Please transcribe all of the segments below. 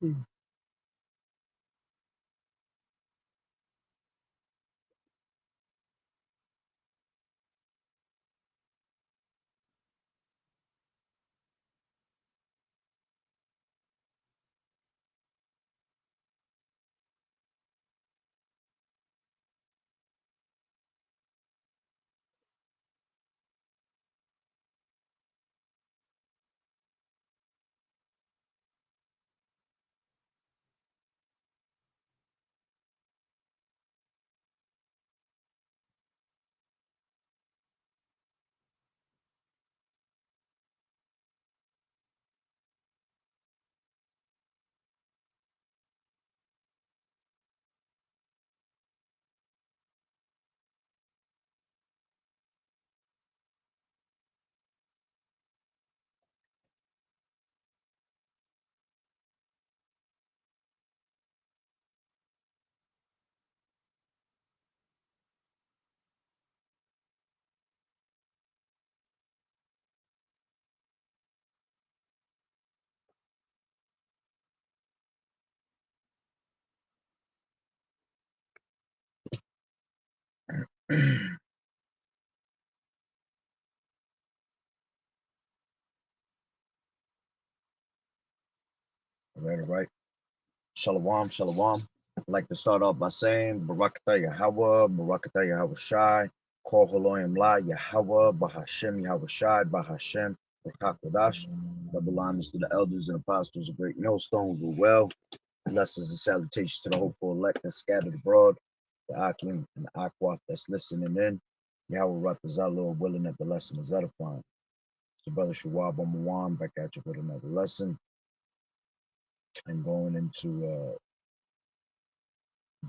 Mm. All right, all right. Shalom, shalom. I'd like to start off by saying Barakatah Yahweh, Barakatah Yahweh Shai, Kol Haloyim La Yahweh, Bahashem Yahweh Shai, Bahashem Rakakodash. Double honors to the elders and apostles of Great Millstone who well. Blessings and salutations to the hopeful elect that scattered abroad, the Akim and the Aqua that's listening in. Yahweh Ratazah, willing that the lesson is edifying. It's your brother Shawab Omawan back at you with another lesson and going into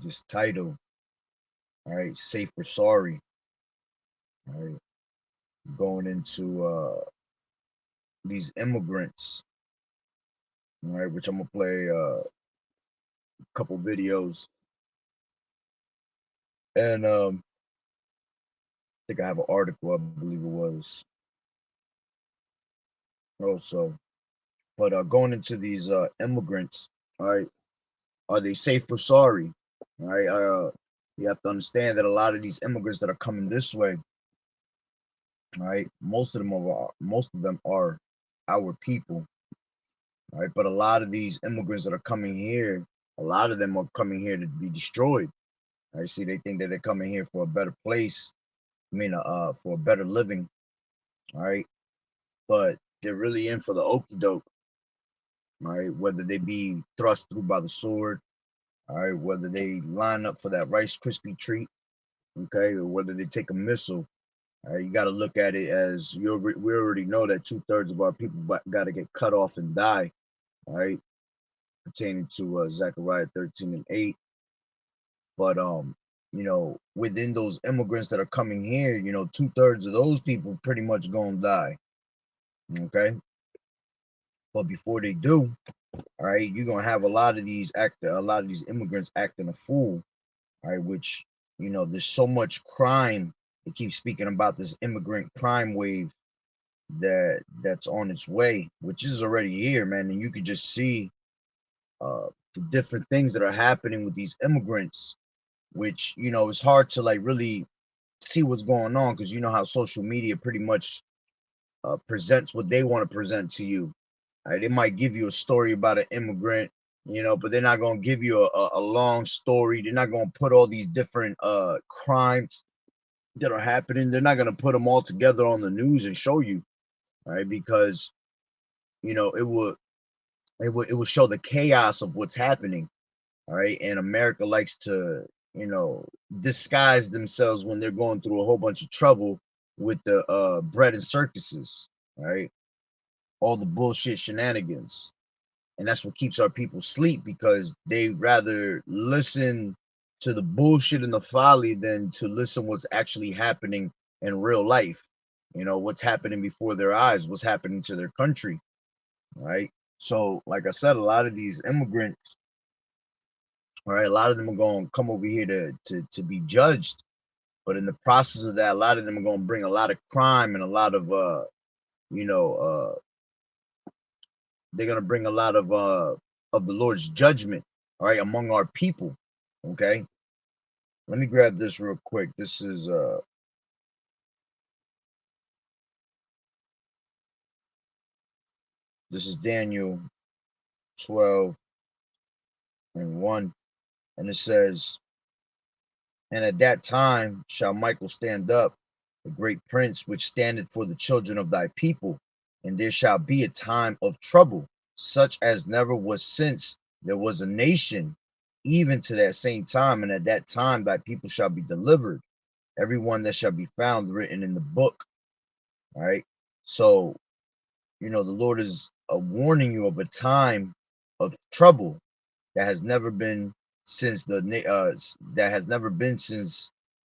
this title. All right, safe or sorry. All right, going into these immigrants. All right, which I'm gonna play a couple videos, and I think I have an article. I believe it was also, but going into these immigrants. All right, are they safe or sorry? All right, you have to understand that a lot of these immigrants that are coming this way. All right, most of them are our people. All right, but a lot of these immigrants that are coming here, a lot of them are coming here to be destroyed. I see they think that they're coming here for a better place. I mean, for a better living. All right, but they're really in for the okey doke. All right, whether they be thrust through by the sword. All right, whether they line up for that Rice Krispie treat. Okay, or whether they take a missile. All right, you got to look at it as we already know that 2/3 of our people got to get cut off and die. All right, pertaining to Zechariah 13:8. But within those immigrants that are coming here, 2/3 of those people pretty much gonna die. Okay, but before they do, all right, you're gonna have a lot of these immigrants acting a fool. All right, which there's so much crime. They keep speaking about this immigrant crime wave that's on its way, which is already here, man. And you could just see the different things that are happening with these immigrants, which it's hard to like really see what's going on because you know how social media pretty much presents what they want to present to you. Right? They might give you a story about an immigrant, but they're not going to give you a long story. They're not going to put all these different crimes that are happening. They're not going to put them all together on the news and show you, right? Because it will show the chaos of what's happening. All right, and America likes to disguise themselves when they're going through a whole bunch of trouble with the bread and circuses. All right, all the bullshit shenanigans, and that's what keeps our people sleep because they rather listen to the bullshit and the folly than to listen what's actually happening in real life. What's happening before their eyes, what's happening to their country. Right. So, like I said, a lot of these immigrants, all right, a lot of them are going to come over here to be judged, but in the process of that, a lot of them are going to bring a lot of crime and a lot of you know, they're going to bring a lot of of the Lord's judgment, all right, among our people. Okay. Let me grab this real quick. This is Daniel 12 and 1. And it says, and at that time shall Michael stand up, the great prince, which standeth for the children of thy people, and there shall be a time of trouble, such as never was since there was a nation, even to that same time. And at that time thy people shall be delivered, every one that shall be found written in the book. All right. So, the Lord is warning you of a time of trouble that has never been since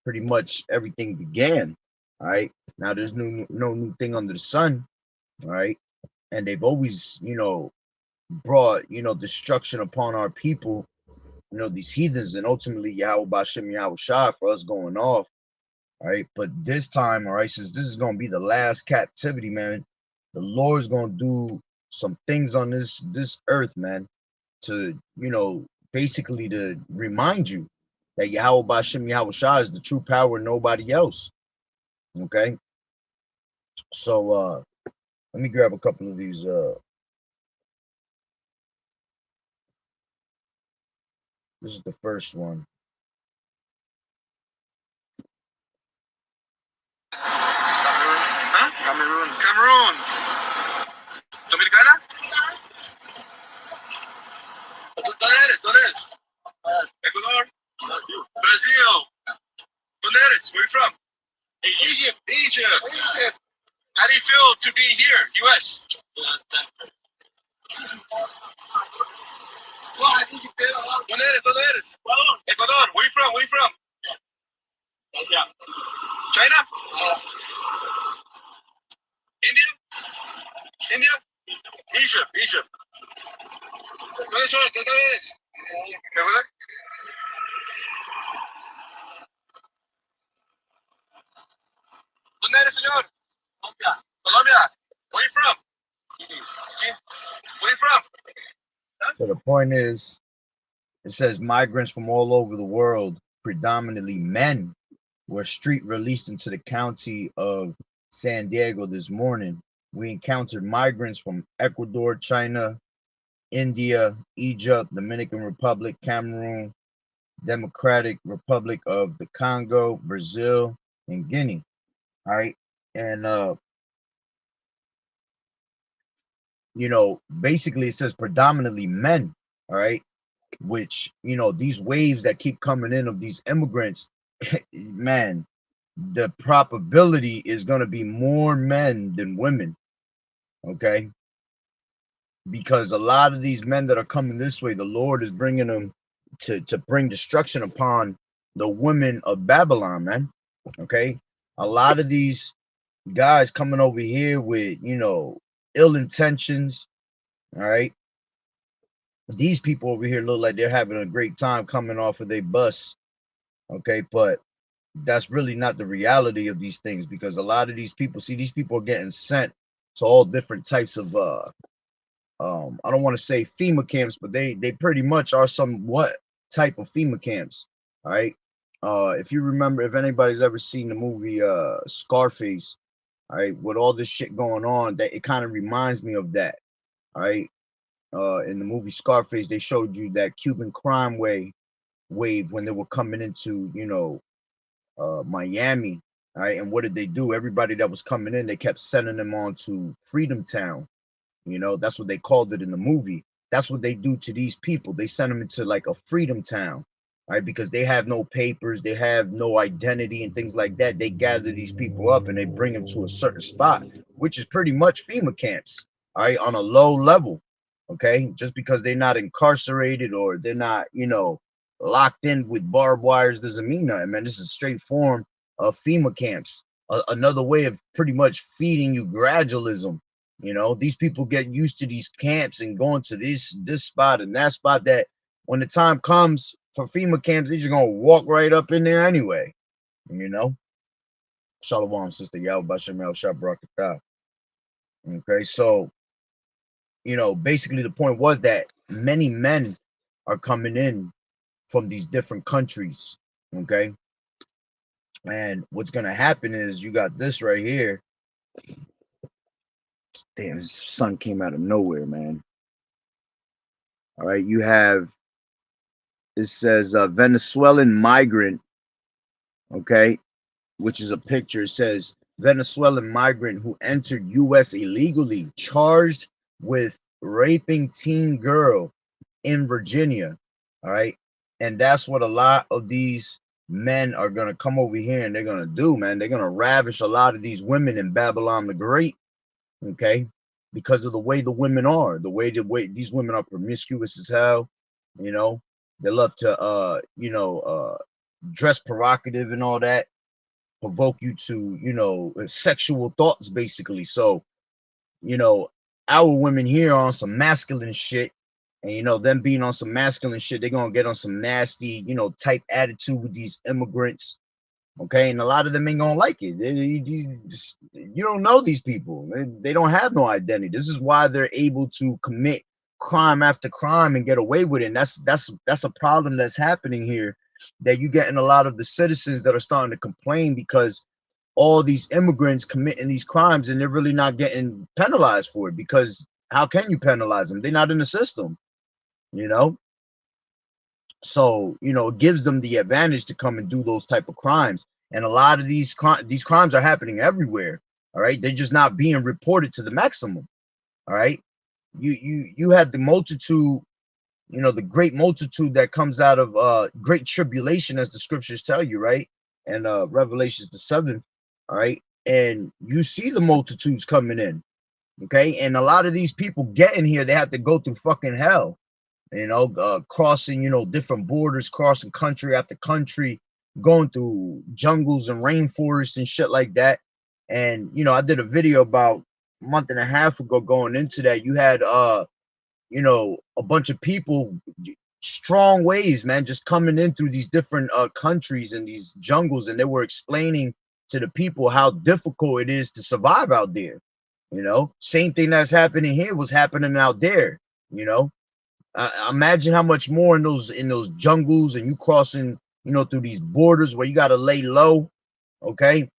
pretty much everything began. All right. Now there's no new thing under the sun. All right. And they've always, brought, destruction upon our people, these heathens, and ultimately Yahweh Bashem Yahweh Shai for us going off. All right. But this time, all right, since this is gonna be the last captivity, man, the Lord's gonna do some things on this earth, man, to, basically to remind you that Yahweh Bashem Yahweh Shai is the true power and nobody else. Okay. So let me grab a couple of these. This is the first one. Cameroon. Dominicana? ¿Dónde eres? Ecuador? Brazil. ¿Dónde eres? Where are you from? Egypt. How do you feel to be here, US? ¿Dónde eres? Ecuador. Where are you from? China? India? Egypt. ¿Dónde eres? ¿Ecuador? ¿Dónde eres, señor? Colombia. Where are you from? Where are you from? So the point is, it says migrants from all over the world, predominantly men, were street released into the county of San Diego this morning. We encountered migrants from Ecuador, China, India, Egypt, Dominican Republic, Cameroon, Democratic Republic of the Congo, Brazil, and Guinea. All right. And basically it says predominantly men, all right, which, these waves that keep coming in of these immigrants, man, the probability is going to be more men than women. Okay. Because a lot of these men that are coming this way, the Lord is bringing them to bring destruction upon the women of Babylon, man. Okay. A lot of these guys coming over here with, ill intentions. All right. These people over here look like they're having a great time coming off of their bus. Okay. But that's really not the reality of these things, because a lot of these people are getting sent to all different types of I don't want to say FEMA camps, but they pretty much are somewhat type of FEMA camps. All right. If you remember, if anybody's ever seen the movie Scarface, all right, with all this shit going on, that it kind of reminds me of that. All right. In the movie Scarface, they showed you that Cuban crime wave when they were coming into, Miami. All right. And what did they do? Everybody that was coming in, they kept sending them on to Freedom Town. That's what they called it in the movie. That's what they do to these people. They send them into like a freedom town, right? Because they have no papers, they have no identity and things like that. They gather these people up and they bring them to a certain spot, which is pretty much FEMA camps, all right, on a low level. Okay. Just because they're not incarcerated or they're not, locked in with barbed wires doesn't mean nothing, man. This is a straight form of FEMA camps. Another way of pretty much feeding you gradualism. These people get used to these camps and going to this spot and that spot, that when the time comes for FEMA camps, they're just gonna walk right up in there anyway. Shalom, sister Yahweh Bashem El Shabrakatah. Okay, so basically the point was that many men are coming in from these different countries. Okay. And what's gonna happen is you got this right here. Damn, this sun came out of nowhere, man. All right, you have, it says Venezuelan migrant, okay, which is a picture. It says Venezuelan migrant who entered U.S. illegally, charged with raping teen girl in Virginia. All right, and that's what a lot of these men are gonna come over here and they're gonna do, man. They're gonna ravish a lot of these women in Babylon the Great, okay, because of the way the women are, the way these women are promiscuous as hell, you know. They love to dress provocative and all that, provoke you to, sexual thoughts basically. So, you know, our women here are on some masculine shit, and them being on some masculine shit, they're gonna get on some nasty, type attitude with these immigrants. Okay, and a lot of them ain't gonna like it. You don't know these people. They don't have no identity. This is why they're able to commit crime after crime and get away with it. And that's a problem that's happening here. That you getting a lot of the citizens that are starting to complain because all these immigrants committing these crimes and they're really not getting penalized for it. Because how can you penalize them? They're not in the system, you know. So it gives them the advantage to come and do those type of crimes, and a lot of these crimes are happening everywhere. All right, they're just not being reported to the maximum. All right, you had the multitude, the great multitude that comes out of great tribulation, as the scriptures tell you, right? And Revelations the 7th. All right, and you see the multitudes coming in. Okay, and a lot of these people getting here, they have to go through fucking hell, crossing, different borders, crossing country after country, going through jungles and rainforests and shit like that. And, I did a video about a month and a half ago going into that. You had, a bunch of people, strong ways, man, just coming in through these different countries and these jungles. And they were explaining to the people how difficult it is to survive out there. Same thing that's happening here was happening out there, imagine how much more in those jungles, and you crossing, through these borders where you got to lay low. Okay,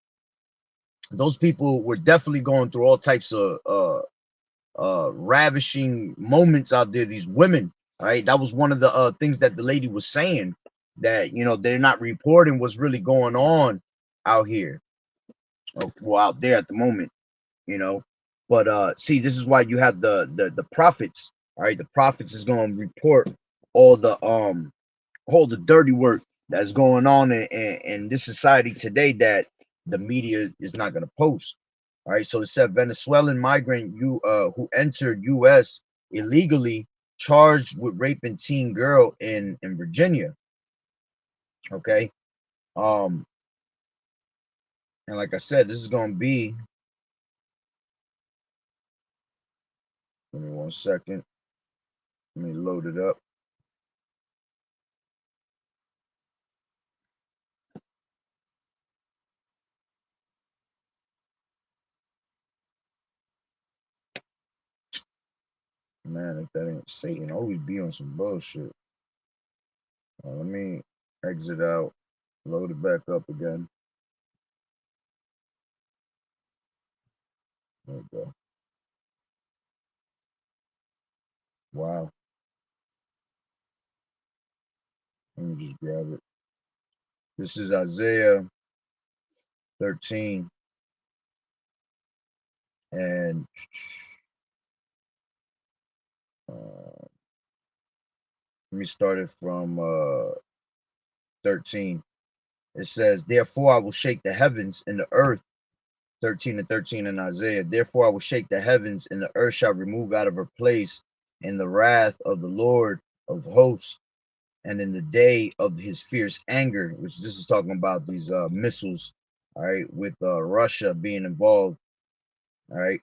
those people were definitely going through all types of ravishing moments out there. These women, all right, that was one of the things that the lady was saying, that they're not reporting what's really going on out here, well, out there at the moment, but see, this is why you have the prophets. All right, the prophets is going to report all the dirty work that's going on in this society today that the media is not going to post. All right, so it said Venezuelan migrant who entered U.S. illegally, charged with raping teen girl in Virginia. Okay, and like I said, this is going to be. Give me 1 second. Let me load it up. Man, if that ain't Satan, always be on some bullshit. Let me exit out, load it back up again. There we go. Wow. Let me just grab it. This is Isaiah 13. And let me start it from 13. It says, therefore I will shake the heavens and the earth. 13 and 13 in Isaiah. Therefore I will shake the heavens and the earth shall remove out of her place in the wrath of the Lord of hosts, and in the day of his fierce anger, which this is talking about these missiles, all right, with Russia being involved, all right.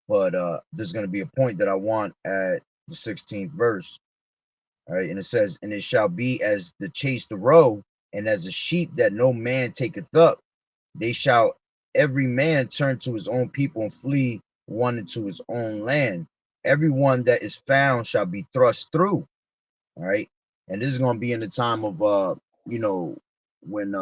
But there's going to be a point that I want at the 16th verse, all right, and it says, and it shall be as the chased roe, and as a sheep that no man taketh up, they shall every man turn to his own people and flee one into his own land. everyone that is found shall be thrust through. All right. And this is going to be in the time of you know, when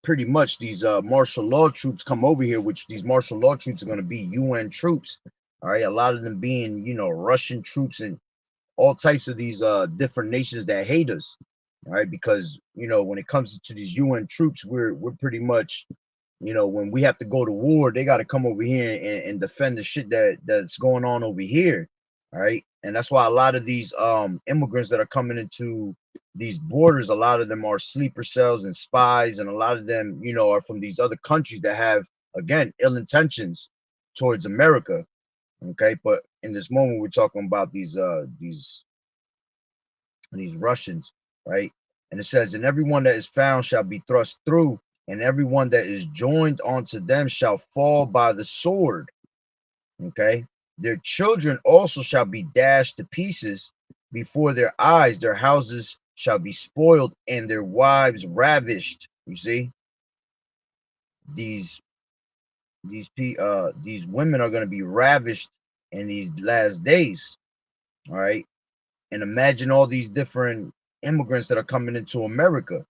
pretty much these martial law troops come over here, which these martial law troops are going to be UN troops. All right, a lot of them being, you know, Russian troops and all types of these different nations that hate us. All right, because you know, when it comes to these UN troops, we're pretty much, you know, when we have to go to war, they got to come over here and defend the shit that's going on over here. All right, and that's why a lot of these immigrants that are coming into these borders, a lot of them are sleeper cells and spies, and a lot of them, you know, are from these other countries that have, again, ill intentions towards America. Okay, but in this moment, we're talking about these Russians, right? And it says, and everyone that is found shall be thrust through, and everyone that is joined onto them shall fall by the sword. Okay, their children also shall be dashed to pieces before their eyes, their houses shall be spoiled, and their wives ravished. You see, these these women are going to be ravished in these last days. All right, and imagine all these different immigrants that are coming into America.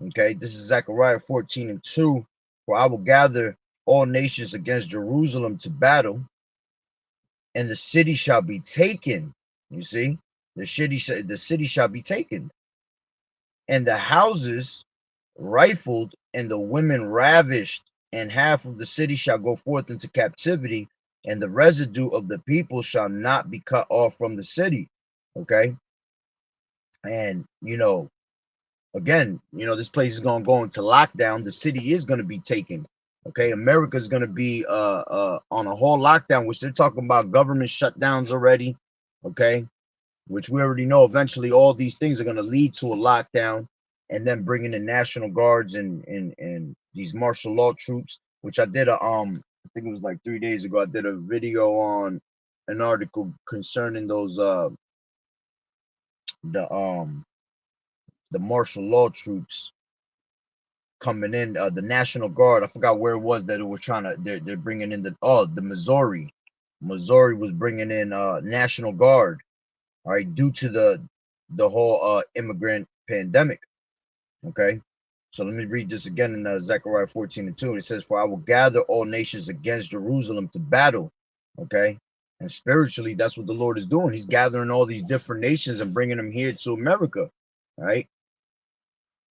Okay, this is Zechariah 14:2. For I will gather all nations against Jerusalem to battle, and the city shall be taken. You see, the city shall be taken, and the houses rifled, and the women ravished, and half of the city shall go forth into captivity, and the residue of the people shall not be cut off from the city. Okay, and you know, again, you know, this place is gonna go into lockdown. The city is gonna be taken. Okay, America is gonna be on a whole lockdown, which they're talking about government shutdowns already. Okay, which we already know eventually all these things are gonna lead to a lockdown, and then bringing in National Guards and these martial law troops. Which I did I think it was like 3 days ago. I did a video on an article concerning those the um the martial law troops coming in, the National Guard. I forgot where it was that it was trying to. They're bringing in the Missouri. Missouri was bringing in National Guard. All right, due to the whole immigrant pandemic. Okay, so let me read this again in Zechariah 14:2. It says, "For I will gather all nations against Jerusalem to battle." Okay, and spiritually, that's what the Lord is doing. He's gathering all these different nations and bringing them here to America. All right,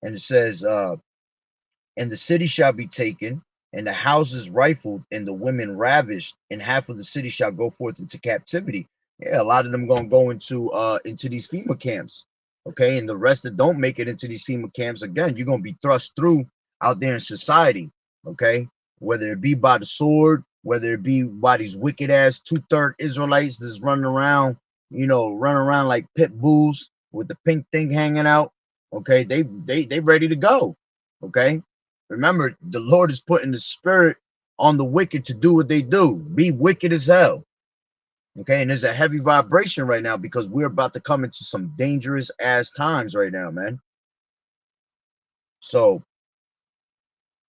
and it says, and the city shall be taken, and the houses rifled, and the women ravished, and half of the city shall go forth into captivity. Yeah, a lot of them gonna go into these FEMA camps. Okay, and the rest that don't make it into these FEMA camps, again, you're gonna be thrust through out there in society. Okay, whether it be by the sword, whether it be by these wicked ass two-third Israelites that's running around, you know, running around like pit bulls with the pink thing hanging out. Okay, they ready to go. Okay, remember, the Lord is putting the spirit on the wicked to do what they do. Be wicked as hell. Okay, and there's a heavy vibration right now because we're about to come into some dangerous ass times right now, man. So,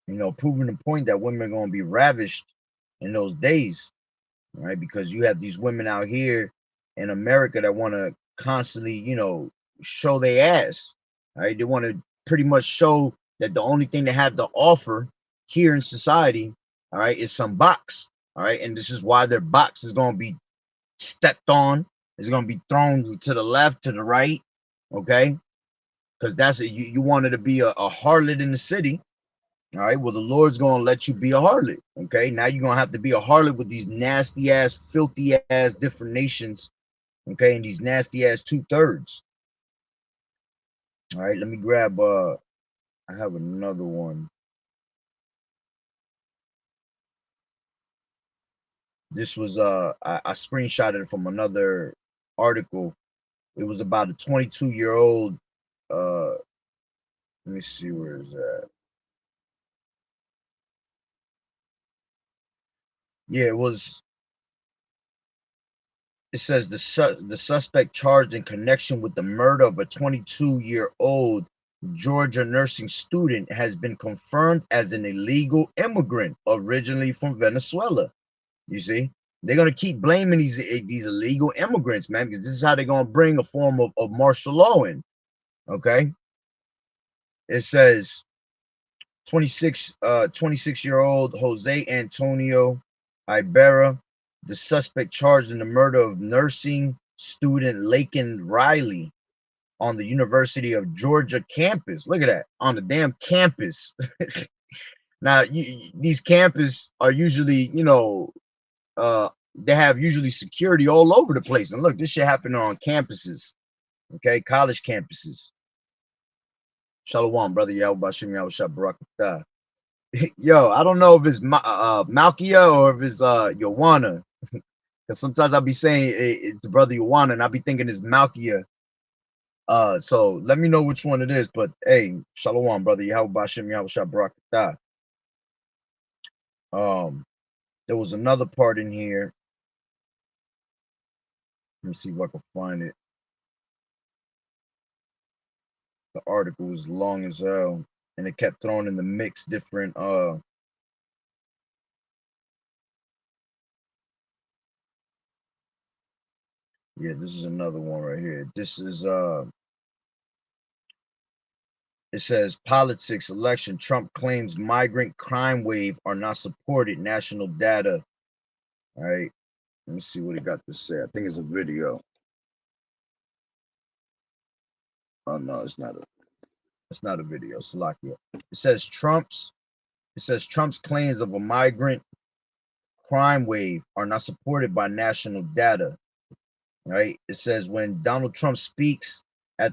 you know, proving the point that women are gonna be ravished in those days, right? Because you have these women out here in America that want to constantly, you know, show their ass. Right? They want to pretty much show that the only thing they have to offer here in society, all right, is some box. All right, and this is why their box is going to be stepped on. It's going to be thrown to the left, to the right. Okay, because that's it. You wanted to be a harlot in the city. All right, well, the Lord's gonna let you be a harlot. Okay, now you're gonna have to be a harlot with these nasty ass, filthy ass different nations. Okay, and these nasty ass two-thirds. All right, let me grab I have another one. This was I screenshotted it from another article. It was about a 22-year-old let me see where is that. Yeah, it says the suspect charged in connection with the murder of a 22-year-old Georgia nursing student has been confirmed as an illegal immigrant originally from Venezuela. You see, They're gonna keep blaming these illegal immigrants, man, because this is how they're gonna bring a form of martial law in. Okay. It says 26-year-old Jose Antonio Ibarra, the suspect charged in the murder of nursing student Laken Riley on the University of Georgia campus. Look at that, on the damn campus. Now, these campuses are usually, they have usually security all over the place. And look, this shit happened on campuses, okay, college campuses. Shalom, brother. Yahweh Shah Barakatah. Yo, I don't know if it's Malkia or if it's Yowana. Because sometimes I'll be saying it's brother Yowana and I'll be thinking it's Malkia. So let me know which one it is. But hey, Shalom, brother. Yahweh Shah Barakatah. There was another part in here. Let me see if I can find it. The article was long as hell, and it kept throwing in the mix different yeah, this is another one right here. This is it says politics election. Trump claims migrant crime wave are not supported. National data. All right. Let me see what he got to say. I think it's a video. Oh no, it's not a video. Salakia. It says Trump's claims of a migrant crime wave are not supported by national data. Right? It says when Donald Trump speaks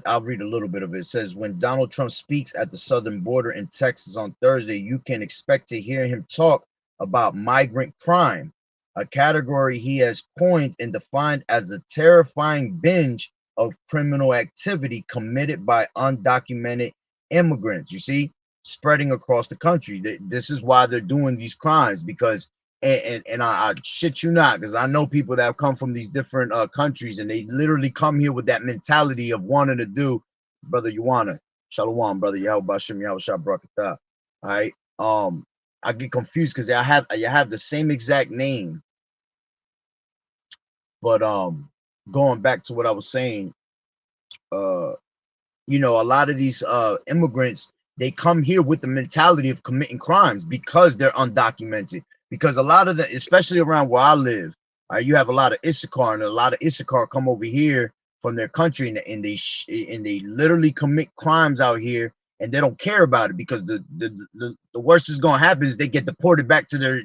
I'll read a little bit of it. It says when Donald Trump speaks at the southern border in Texas on Thursday, you can expect to hear him talk about migrant crime, a category he has coined and defined as a terrifying binge of criminal activity committed by undocumented immigrants. You see, spreading across the country. This is why they're doing these crimes, because and I shit you not, because I know people that have come from these different countries, and they literally come here with that mentality of wanting to do, brother Yuana, Shalom, brother Yahweh Bashem, Yahweh Shah Barakatah. All right. I get confused because I have the same exact name. But going back to what I was saying, a lot of these immigrants, they come here with the mentality of committing crimes because they're undocumented. Because a lot of them, especially around where I live, you have a lot of Issachar, and a lot of Issachar come over here from their country, and they literally commit crimes out here, and they don't care about it, because the worst is gonna happen is they get deported back to their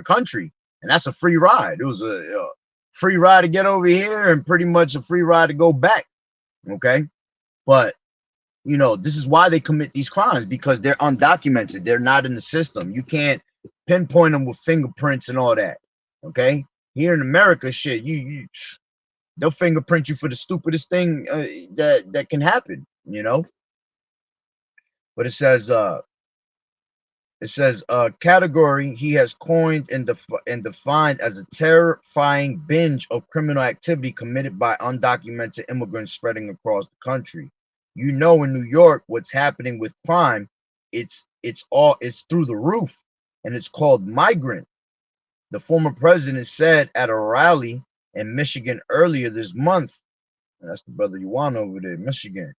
country, and that's a free ride. It was a free ride to get over here, and pretty much a free ride to go back. Okay, but this is why they commit these crimes, because they're undocumented. They're not in the system. You can't pinpoint them with fingerprints and all that. Okay, here in America, shit, they'll fingerprint you for the stupidest thing that can happen. But it says category he has coined and defined as a terrifying binge of criminal activity committed by undocumented immigrants spreading across the country. In New York, what's happening with crime, it's through the roof, and it's called migrant. The former president said at a rally in Michigan earlier this month, and that's the brother Yuan over there, Michigan,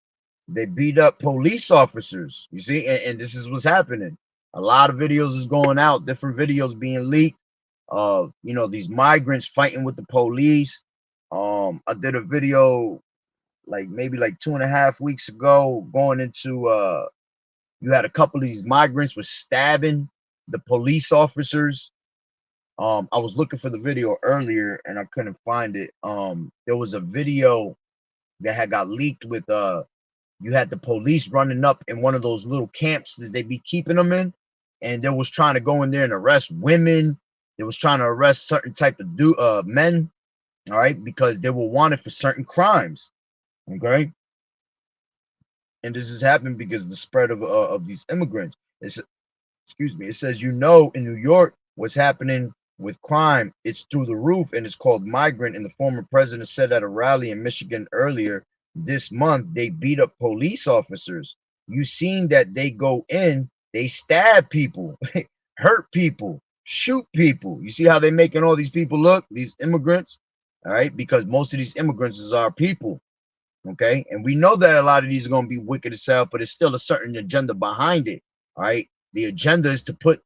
they beat up police officers. You see, and this is what's happening. A lot of videos is going out, different videos being leaked of these migrants fighting with the police. I did a video maybe 2.5 weeks ago, going into you had a couple of these migrants was stabbing the police officers. I was looking for the video earlier and I couldn't find it. There was a video that had got leaked with you had the police running up in one of those little camps that they be keeping them in, and they was trying to go in there and arrest women. They was trying to arrest certain type of men, all right, because they were wanted for certain crimes. Okay, and this has happened because of the spread of these immigrants. Excuse me. It says in New York what's happening with crime. It's through the roof, and it's called migrant. And the former president said at a rally in Michigan earlier this month, they beat up police officers. You seen that they go in, they stab people, hurt people. shoot people. You see how they making all these people look, these immigrants, all right? Because most of these immigrants is our people, okay? And we know that a lot of these are going to be wicked as hell, but it's still a certain agenda behind it, all right? The agenda is to put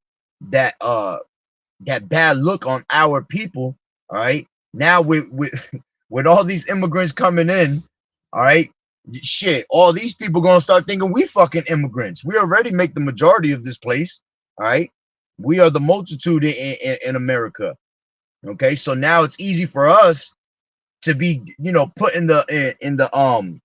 that that bad look on our people, all right? Now with all these immigrants coming in, all right, shit, all these people gonna start thinking we fucking immigrants. We already make the majority of this place, all right? We are the multitude in America, okay? So now it's easy for us to be, you know, put in the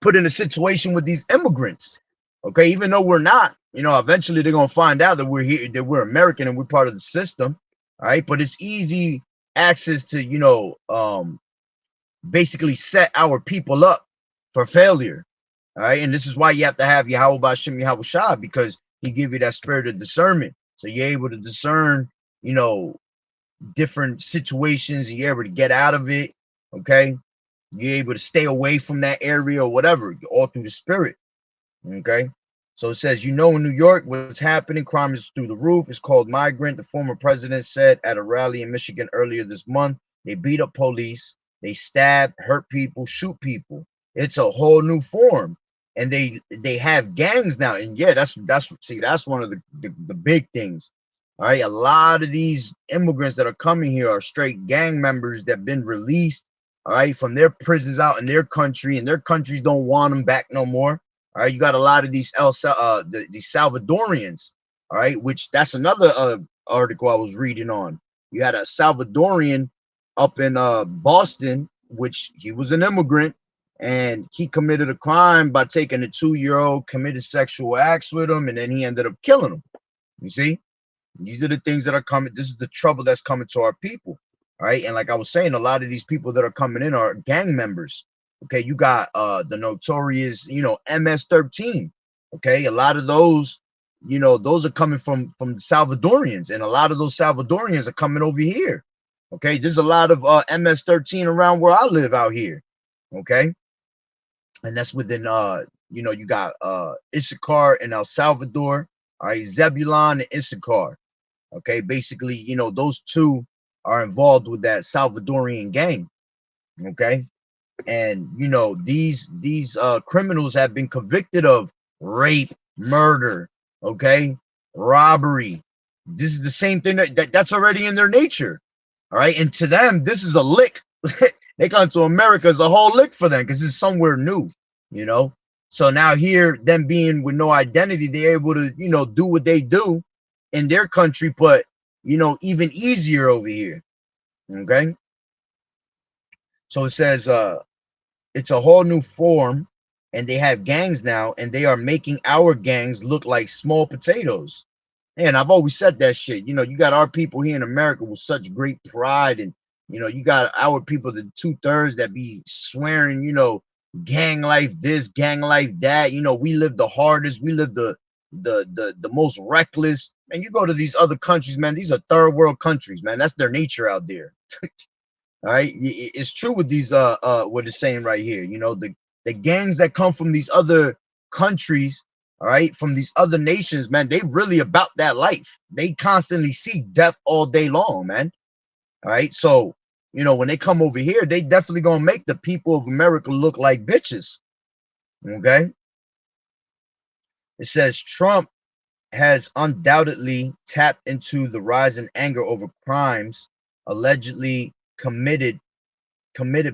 put in a situation with these immigrants, okay? Even though we're not, you know, eventually they're gonna find out that we're here, that we're American and we're part of the system, all right? But it's easy access to, you know, basically set our people up for failure, all right? And this is why you have to have Yahweh Bashim Yahweh Shah, because he give you that spirit of discernment, so you're able to discern, you know, different situations, and you're able to get out of it, okay? You're able to stay away from that area or whatever, all through the spirit, okay? So it says, you know, in New York, what's happening, crime is through the roof. It's called migrant. The former president said at a rally in Michigan earlier this month, they beat up police, they stab, hurt people, shoot people. It's a whole new form. And they have gangs now. And yeah, that's one of the big things. All right, a lot of these immigrants that are coming here are straight gang members that have been released, all right, from their prisons out in their country, and their countries don't want them back no more. All right, you got a lot of these these Salvadorians, all right, which that's another article I was reading on. You had a Salvadorian up in Boston, which he was an immigrant, and he committed a crime by taking a 2-year-old, committed sexual acts with him, and then he ended up killing him. You see? These are the things that are coming. This is the trouble that's coming to our people. All right. And like I was saying, a lot of these people that are coming in are gang members. Okay. You got the notorious, you know, MS-13. Okay. A lot of those, you know, those are coming from the Salvadorians, and a lot of those Salvadorians are coming over here. Okay. There's a lot of MS-13 around where I live out here. Okay. And that's within you know, you got Issachar and El Salvador. All right, Zebulon and Issachar. Okay, basically, you know, those two are involved with that Salvadorian gang. Okay, and you know, these criminals have been convicted of rape, murder, okay, robbery. This is the same thing that's already in their nature. All right, and to them, this is a lick. They come to America as a whole lick for them because it's somewhere new, you know. So now here, them being with no identity, they're able to, you know, do what they do in their country, but, you know, even easier over here. Okay. So it says it's a whole new form, and they have gangs now, and they are making our gangs look like small potatoes. And I've always said that shit. You know, you got our people here in America with such great pride, and, you know, you got our people, the 2/3 that be swearing, you know, gang life this, gang life that. You know, we live the hardest, we live the most reckless. And you go to these other countries, man, these are third world countries, man. That's their nature out there. All right, it's true with these what it's saying right here. You know, the gangs that come from these other countries, all right, from these other nations, man, they really about that life. They constantly see death all day long, man. All right, so, you know, when they come over here, they definitely gonna make the people of America look like bitches. Okay. It says Trump has undoubtedly tapped into the rise in anger over crimes allegedly committed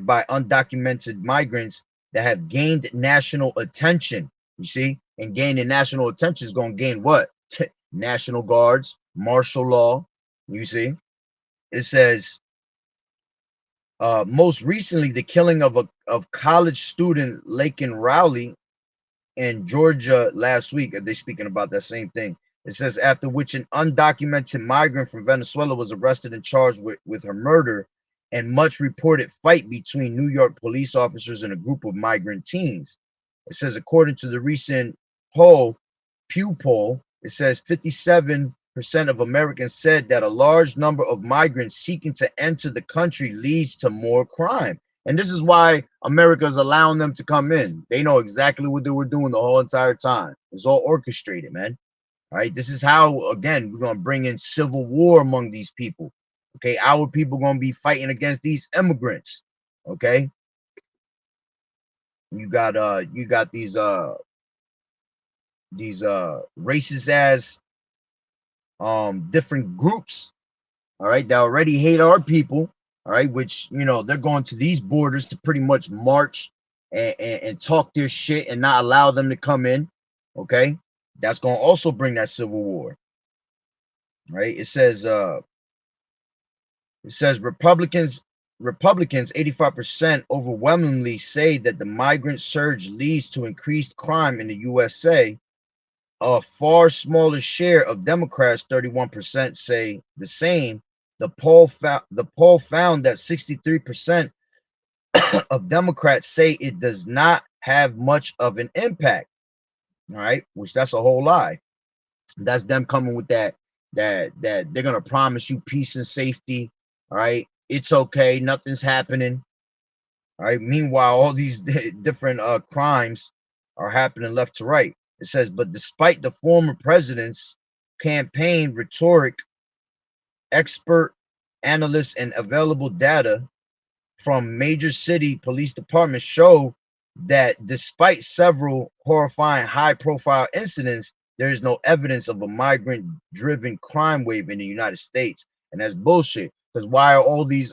by undocumented migrants that have gained national attention. You see, and gaining national attention is going to gain what? National guards, martial law. You see, it says most recently the killing of college student Laken Rowley in Georgia last week. They're speaking about that same thing. It says after which an undocumented migrant from Venezuela was arrested and charged with her murder, and much reported fight between New York police officers and a group of migrant teens. It says according to the recent Pew poll, it says 57% of Americans said that a large number of migrants seeking to enter the country leads to more crime. And this is why America is allowing them to come in. They know exactly what they were doing the whole entire time. It's all orchestrated, man. All right, this is how, again, we're gonna bring in civil war among these people. Okay, our people gonna be fighting against these immigrants. Okay, you got these racist ass different groups, all right, that already hate our people, all right, which, you know, they're going to these borders to pretty much march and talk their shit and not allow them to come in. Okay, that's going to also bring that civil war, right? It says Republicans 85% overwhelmingly say that the migrant surge leads to increased crime in the USA. A far smaller share of Democrats, 31%, say the same. The poll found that 63% of Democrats say it does not have much of an impact. All right, which that's a whole lie. That's them coming with that they're gonna promise you peace and safety. All right, it's okay, nothing's happening. All right. Meanwhile, all these different crimes are happening left to right. It says, but despite the former president's campaign rhetoric, expert analysts and available data from major city police departments show that despite several horrifying high-profile incidents, there is no evidence of a migrant-driven crime wave in the United States, and that's bullshit. Because why are all these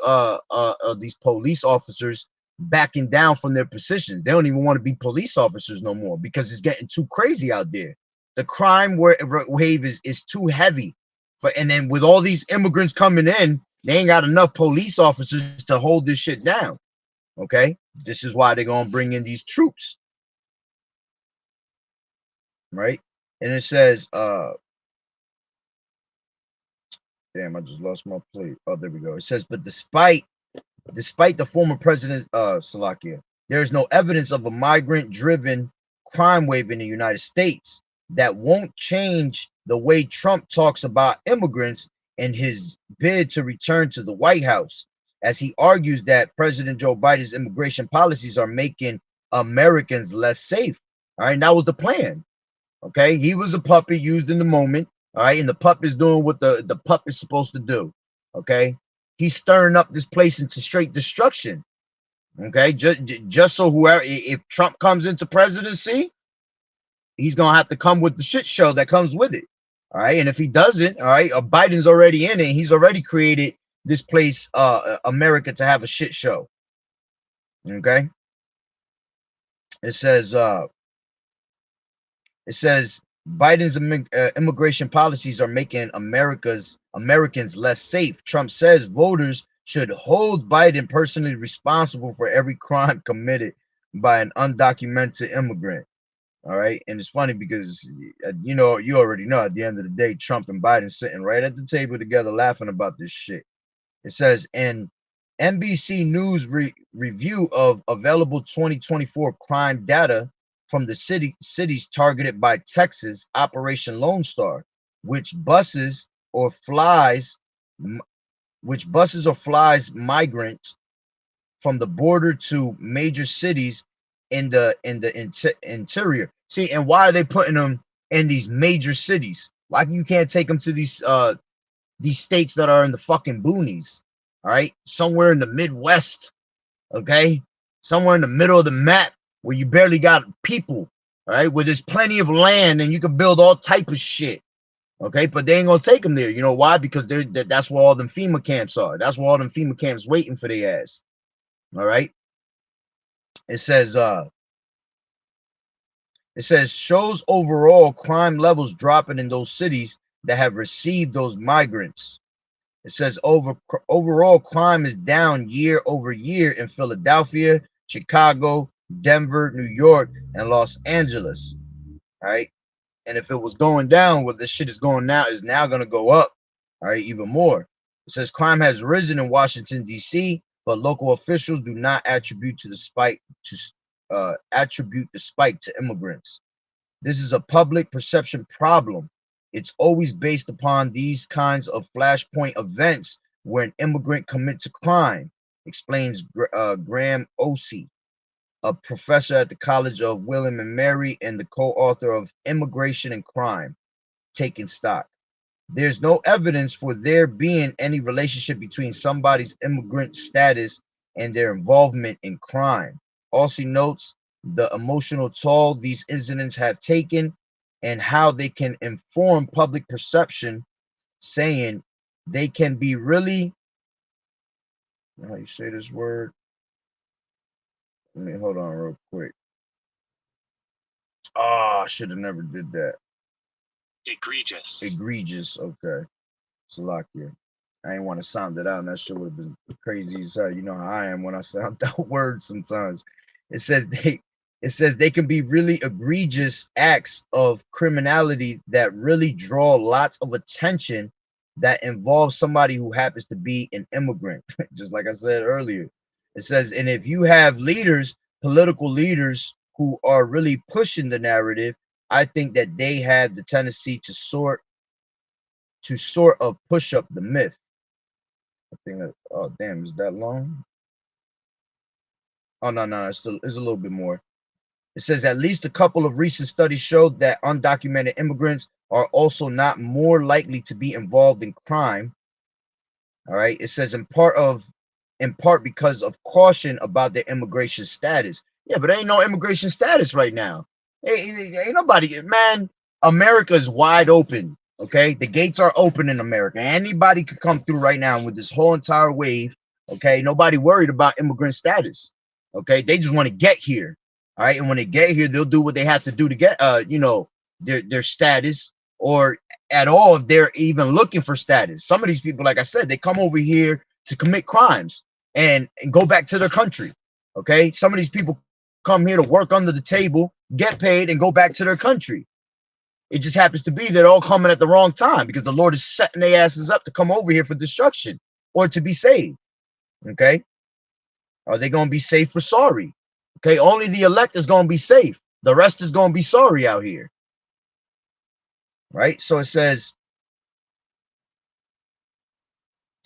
police officers backing down from their positions? They don't even want to be police officers no more because it's getting too crazy out there. The crime wave is too heavy for, and then with all these immigrants coming in, they ain't got enough police officers to hold this shit down. Okay, this is why they're gonna bring in these troops, right? And it says, damn, I just lost my plate. Oh, there we go. It says, but despite the former president, Salakia, there is no evidence of a migrant-driven crime wave in the United States. That won't change the way Trump talks about immigrants in his bid to return to the White House, as he argues that President Joe Biden's immigration policies are making Americans less safe. All right, and that was the plan. Okay, he was a puppet used in the moment. All right, and the puppet's doing what the puppet's supposed to do. Okay, he's stirring up this place into straight destruction. Okay, just so whoever, if Trump comes into presidency, he's gonna have to come with the shit show that comes with it. All right, and if he doesn't, all right, Biden's already in it. He's already created this place, America, to have a shit show. Okay, it says Biden's immigration policies are making Americans less safe. Trump says voters should hold Biden personally responsible for every crime committed by an undocumented immigrant. All right, and it's funny because you know, you already know, at the end of the day, Trump and Biden sitting right at the table together laughing about this shit. It says, in NBC News review of available 2024 crime data from the cities targeted by Texas Operation Lone Star, which buses or flies migrants from the border to major cities in the interior. See, and why are they putting them in these major cities? Why you can't take them to these states that are in the fucking boonies? All right, somewhere in the Midwest. Okay, somewhere in the middle of the map where you barely got people. All right, where there's plenty of land and you can build all type of shit. Okay, but they ain't gonna take them there. You know why? Because that's where all them FEMA camps are. That's where all them FEMA camps waiting for their ass. All right. It says shows overall crime levels dropping in those cities that have received those migrants. It says overall crime is down year over year in Philadelphia, Chicago, Denver, New York, and Los Angeles. All right. And if it was going down, what this shit is going now is now going to go up. All right, even more. It says crime has risen in Washington, D.C., but local officials do not attribute the spike to immigrants. This is a public perception problem. It's always based upon these kinds of flashpoint events where an immigrant commits a crime, explains Graham Ossie, a professor at the College of William and Mary and the co-author of Immigration and Crime. taking stock. There's no evidence for there being any relationship between somebody's immigrant status and their involvement in crime. Also notes the emotional toll these incidents have taken and how they can inform public perception, saying they can be really, how you say this word? Let me hold on real quick. Oh, I should have never did that. Egregious. Egregious. Okay. Salakia. I ain't want to sound it out, and that shit would have been crazy as hell. You know how I am when I sound out words sometimes. It says they can be really egregious acts of criminality that really draw lots of attention that involve somebody who happens to be an immigrant, just like I said earlier. It says, and if you have leaders, political leaders who are really pushing the narrative, I think that they have the tendency to sort of push up the myth. I think that, oh damn, is that long? Oh no, it's a little bit more. It says at least a couple of recent studies showed that undocumented immigrants are also not more likely to be involved in crime. All right. It says in part because of caution about their immigration status. Yeah, but there ain't no immigration status right now. Ain't nobody, man. America is wide open. Okay, the gates are open in America. Anybody could come through right now with this whole entire wave. Okay, nobody worried about immigrant status. Okay, they just want to get here. All right, and when they get here, they'll do what they have to do to get, their status, or at all if they're even looking for status. Some of these people, like I said, they come over here to commit crimes and go back to their country. Okay, some of these people come here to work under the table, get paid, and go back to their country. It just happens to be they're all coming at the wrong time because the Lord is setting their asses up to come over here for destruction or to be saved. Okay? Are they going to be safe or sorry? Okay, only the elect is going to be safe. The rest is going to be sorry out here. Right? So it says,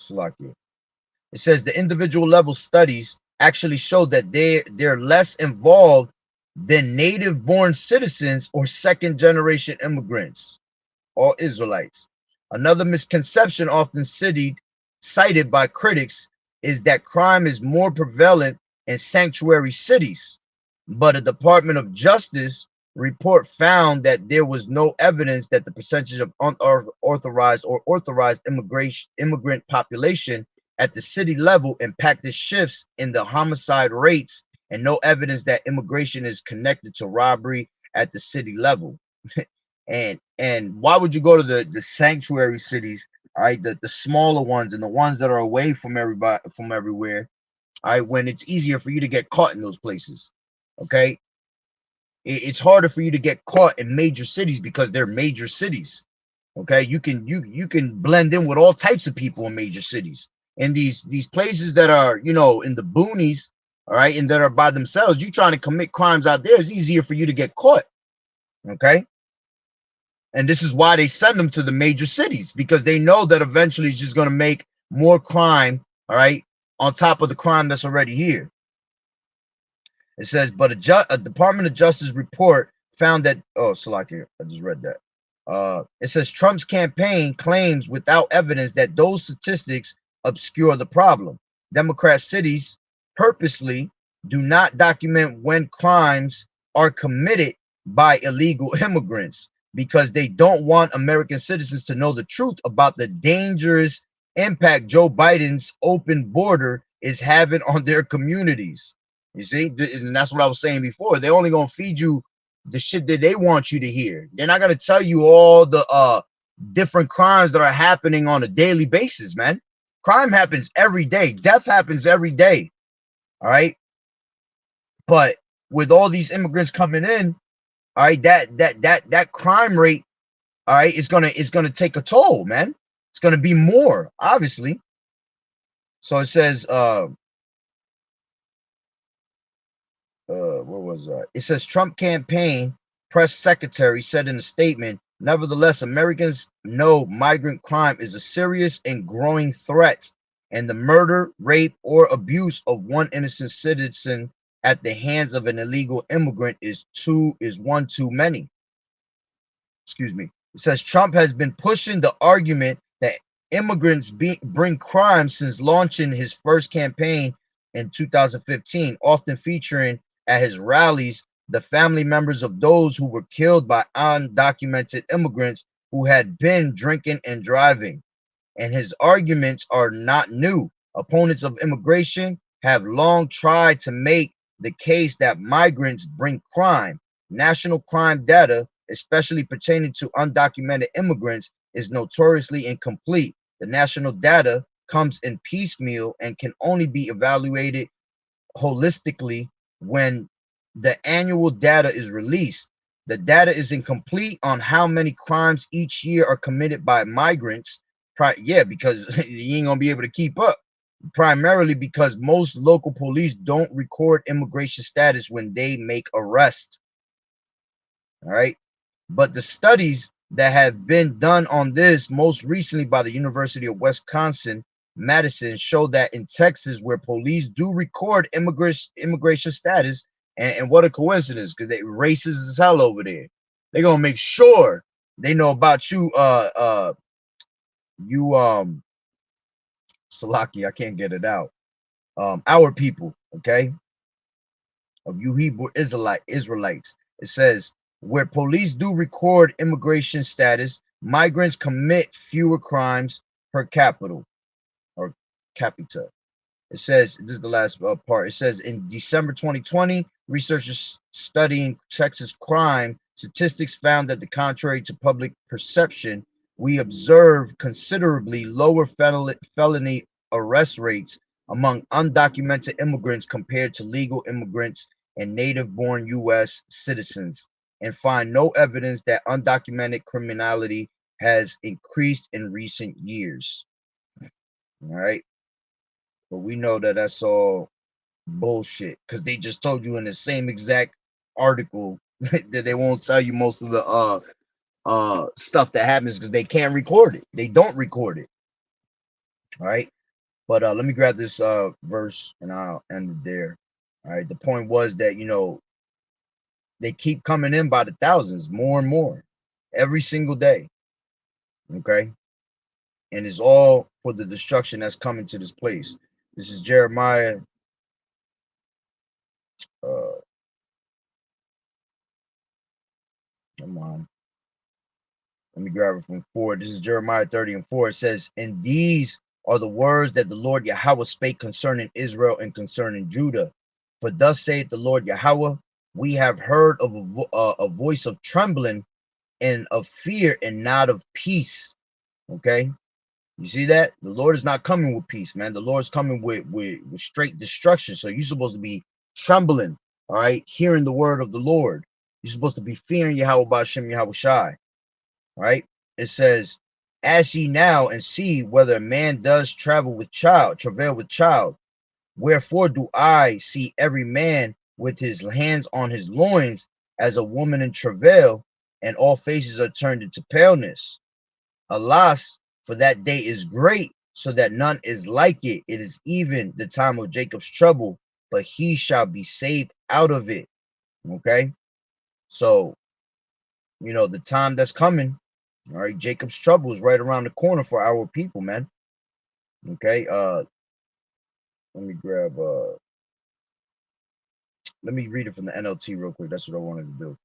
the individual level studies actually show that they're less involved than native-born citizens or second-generation immigrants or Israelites. Another misconception often cited by critics is that crime is more prevalent in sanctuary cities, but a Department of Justice report found that there was no evidence that the percentage of unauthorized or authorized immigrant population at the city level impacted shifts in the homicide rates, and no evidence that immigration is connected to robbery at the city level. and why would you go to the sanctuary cities, all right, the smaller ones and the ones that are away from everybody, from everywhere, all right, when it's easier for you to get caught in those places? Okay, it's harder for you to get caught in major cities because they're major cities. Okay, you can blend in with all types of people in major cities. In these places that are, in the boonies, all right, and that are by themselves, you trying to commit crimes out there, it's easier for you to get caught. Okay, and this is why they send them to the major cities, because they know that eventually it's just going to make more crime, all right, on top of the crime that's already here. It says, but a Department of Justice report found that, Salakia, I just read that. It says Trump's campaign claims without evidence that those statistics obscure the problem. Democrat cities purposely do not document when crimes are committed by illegal immigrants because they don't want American citizens to know the truth about the dangerous impact Joe Biden's open border is having on their communities. You see, and that's what I was saying before. They're only going to feed you the shit that they want you to hear. They're not going to tell you all the different crimes that are happening on a daily basis, man. Crime happens every day. Death happens every day. All right. But with all these immigrants coming in, all right, that crime rate, all right, is gonna take a toll, man. It's gonna be more, obviously. So it says, what was that? It says Trump campaign press secretary said in a statement, nevertheless, Americans know migrant crime is a serious and growing threat, and the murder, rape, or abuse of one innocent citizen at the hands of an illegal immigrant is one too many. Excuse me. It says Trump has been pushing the argument that immigrants bring crime since launching his first campaign in 2015, often featuring at his rallies the family members of those who were killed by undocumented immigrants who had been drinking and driving. And his arguments are not new. Opponents of immigration have long tried to make the case that migrants bring crime. National crime data, especially pertaining to undocumented immigrants, is notoriously incomplete. The national data comes in piecemeal and can only be evaluated holistically when the annual data is released. The data is incomplete on how many crimes each year are committed by migrants. Yeah, because you ain't gonna be able to keep up. Primarily because most local police don't record immigration status when they make arrests. All right. But the studies that have been done on this, most recently by the University of Wisconsin, Madison, show that in Texas, where police do record immigration status, and what a coincidence, because they racist as hell over there. They're gonna make sure they know about you, Salaki, I can't get it out. Our people, okay, of you Hebrew Israelites. It says where police do record immigration status, migrants commit fewer crimes per capita or capita. It says, this is the last part. It says in December 2020, researchers studying Texas crime statistics found that the contrary to public perception, we observe considerably lower felony arrest rates among undocumented immigrants compared to legal immigrants and native-born U.S. citizens, and find no evidence that undocumented criminality has increased in recent years. All right. But we know that that's all bullshit because they just told you in the same exact article that they won't tell you most of the stuff that happens because they can't record it. They don't record it. All right. But let me grab this verse and I'll end it there. All right. The point was that, you know, they keep coming in by the thousands, more and more, every single day. Okay. And it's all for the destruction that's coming to this place. This is Jeremiah. Come on. Let me grab it from 4. This is Jeremiah 30 and 4. It says, and these are the words that the Lord Yahweh spake concerning Israel and concerning Judah. For thus saith the Lord Yahweh, we have heard of a voice of trembling and of fear and not of peace. Okay. You see that? The Lord is not coming with peace, man. The Lord's coming with straight destruction. So you're supposed to be trembling, all right, hearing the word of the Lord. You're supposed to be fearing Yahweh Ba'ashem Yahweh Shai. Right? It says, ask ye now and see whether a man does travail with child. Wherefore do I see every man with his hands on his loins as a woman in travail, and all faces are turned into paleness. Alas, for that day is great, so that none is like it. It is even the time of Jacob's trouble, but he shall be saved out of it. Okay? So, you know, the time that's coming, all right, Jacob's trouble is right around the corner for our people, man. Okay, let me grab let me read it from the NLT real quick. That's what I wanted to do.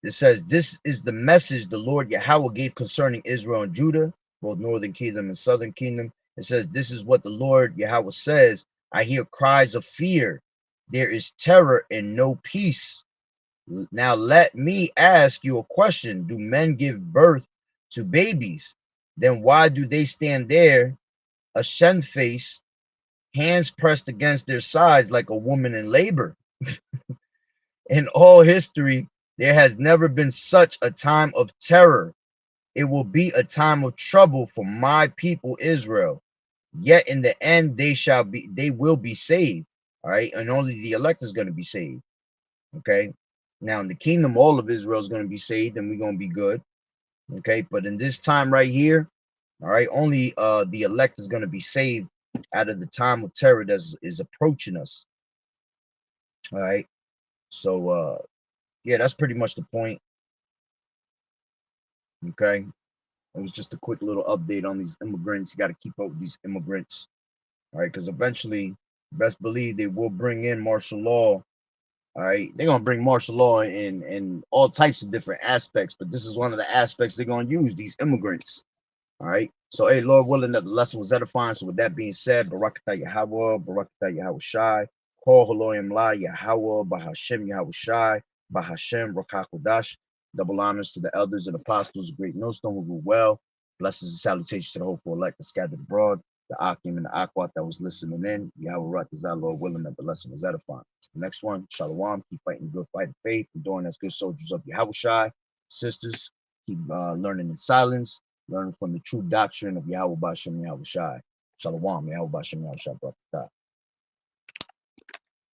It says, this is the message the Lord Yahweh gave concerning Israel and Judah, both northern kingdom and southern kingdom. It says, this is what the Lord Yahweh says, I hear cries of fear. There is terror and no peace. Now let me ask you a question. Do men give birth to babies? Then why do they stand there, a shen-faced, hands pressed against their sides like a woman in labor? In all history, there has never been such a time of terror. It will be a time of trouble for my people Israel. Yet in the end, they will be saved. All right, and only the elect is going to be saved. Okay. Now in the kingdom, all of Israel is going to be saved, and we're going to be good. Okay, but in this time right here, all right, only the elect is going to be saved out of the time of terror that is approaching us. All right, so yeah, that's pretty much the point. Okay, it was just a quick little update on these immigrants. You got to keep up with these immigrants, all right? Because eventually, best believe they will bring in martial law. All right, they're gonna bring martial law in all types of different aspects, but this is one of the aspects they're gonna use, these immigrants. All right. So, hey, Lord willing, that the lesson was edifying. So, with that being said, Barakatah Yahweh, Barakatah Yahweh Shai, Kol Haloyim La Yahweh, Bahashem Yahweh Shai, Bahashem Rakakodash. Double honors to the elders and apostles, great millstone who rule well. Blessings and salutations to the hopeful elect that scattered abroad, the Akim and the Akwat that was listening in. Yahweh Rakazah, Lord willing, that the lesson was edifying. The next one, Shalom, keep fighting the good fight of faith, enduring as good soldiers of Yahweh Shai. Sisters, keep learning in silence. Learn from the true doctrine of Yahweh Bashem Yahweh Shai. Shalom, Yahweh Bashem Yahweh Shai.